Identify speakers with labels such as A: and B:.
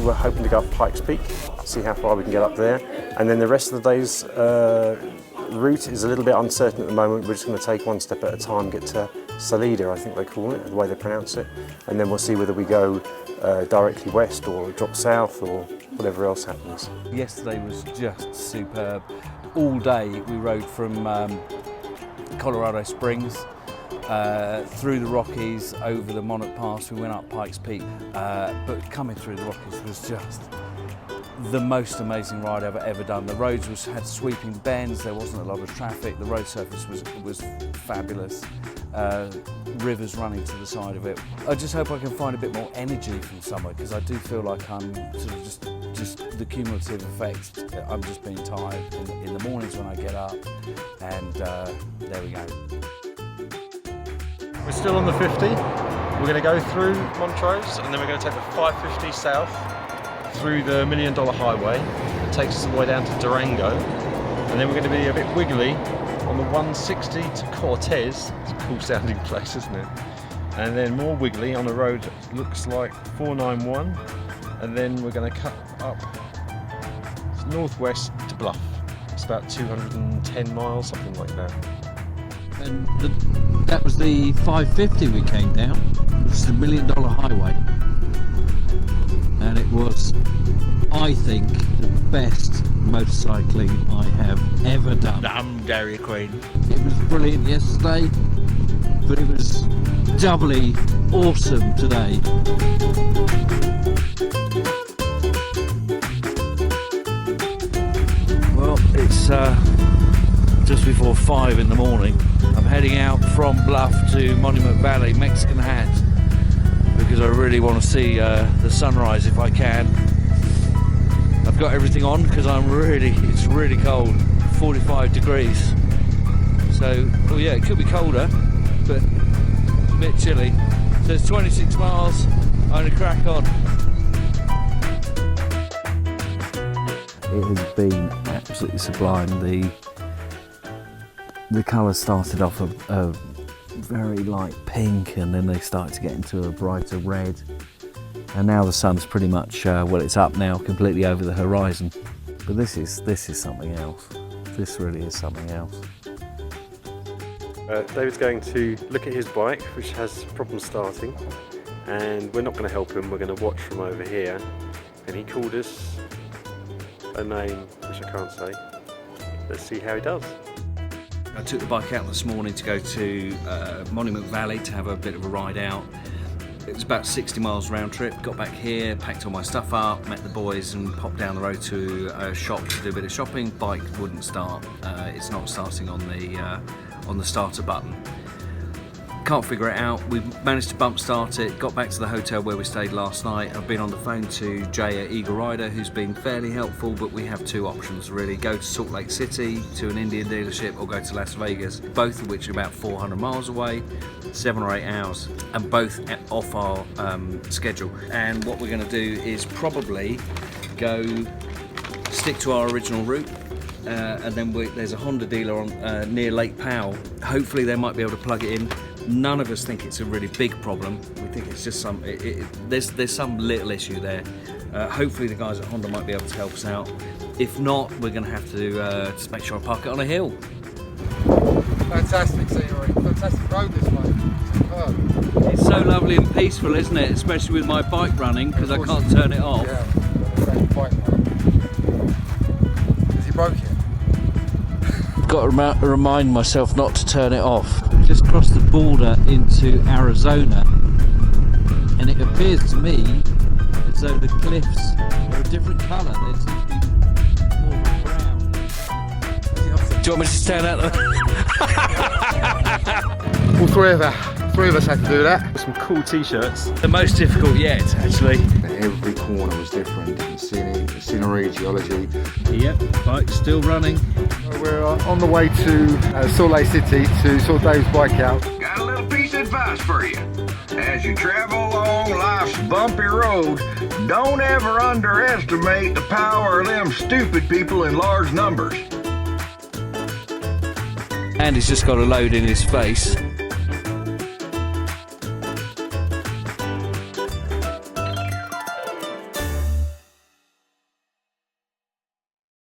A: we're hoping to go up Pikes Peak, see how far we can get up there. And then the rest of the day's route is a little bit uncertain at the moment. We're just going to take one step at a time, get to Salida, I think they call it, the way they pronounce it. And then we'll see whether we go directly west or drop south or whatever else happens.
B: Yesterday was just superb. All day we rode from Colorado Springs through the Rockies, over the Monarch Pass, we went up Pikes Peak, but coming through the Rockies was just the most amazing ride I've ever done. The roads had sweeping bends, there wasn't a lot of traffic, the road surface was fabulous, rivers running to the side of it. I just hope I can find a bit more energy from summer, because I do feel like I'm sort of just the cumulative effect. I'm just being tired in the mornings when I get up, and there we go.
A: We're still on the 50. We're going to go through Montrose and then we're going to take the 550 south through the $1 Million Highway. It takes us all the way down to Durango, and then we're going to be a bit wiggly on the 160 to Cortez. It's a cool sounding place, isn't it? And then more wiggly on the road that looks like 491, and then we're going to cut up northwest to Bluff. It's about 210 miles, something like that.
C: And that was the 550 we came down. It was the $1 Million Highway, and it was, I think, the best motorcycling I have ever done.
B: Damn Dairy Queen.
C: It was brilliant yesterday, but it was doubly awesome today.
B: Well, it's just before 5 in the morning. I'm heading out from Bluff to Monument Valley, Mexican Hat, because I really want to see the sunrise if I can. I've got everything on because it's really cold, 45 degrees. So, well, yeah, it could be colder, but a bit chilly. So it's 26 miles, I'm going to crack on.
C: It has been absolutely sublime. The colours started off a very light pink, and then they started to get into a brighter red, and now the sun's pretty much well, it's up now, completely over the horizon. But this is something else. This really is something else.
A: David's going to look at his bike, which has problems starting, and we're not going to help him. We're going to watch from over here. And he called us a name which I can't say. Let's see how he does.
B: I took the bike out this morning to go to Monument Valley to have a bit of a ride out. It was about 60 miles round trip. Got back here, packed all my stuff up, met the boys and popped down the road to a shop to do a bit of shopping. Bike wouldn't start. It's not starting on the starter button. Can't figure it out. We managed to bump start it, got back to the hotel where we stayed last night. I've been on the phone to Jay at Eagle Rider, who's been fairly helpful, but we have two options really. Go to Salt Lake City to an Indian dealership, or go to Las Vegas, both of which are about 400 miles away, 7 or 8 hours, and both off our schedule. And what we're going to do is probably go stick to our original route. And then there's a Honda dealer on near Lake Powell. Hopefully they might be able to plug it in. None of us think it's a really big problem. We think it's just there's some little issue there. Hopefully the guys at Honda might be able to help us out. If not, we're going to have to just make sure I park it on a hill.
D: Fantastic scenery, fantastic road this way. Superb.
B: It's so lovely and peaceful, isn't it? Especially with my bike running, because I can't turn it off.
D: Yeah, bike now. Has he broke it?
C: Got to remind myself not to turn it off. Just crossed the border into Arizona, and it appears to me as though the cliffs are a different colour. They seem to be more brown.
B: Do you want me to stand out there?
D: All three of us had to do that.
A: Some cool t-shirts.
B: The most difficult yet, actually.
E: Every corner was different, scenery, geology.
B: Yep, bike's still running.
D: We're on the way to Salt Lake City to sort Dave's bike out.
F: Got a little piece of advice for you. As you travel along life's bumpy road, don't ever underestimate the power of them stupid people in large numbers.
B: Andy's just got a load in his face.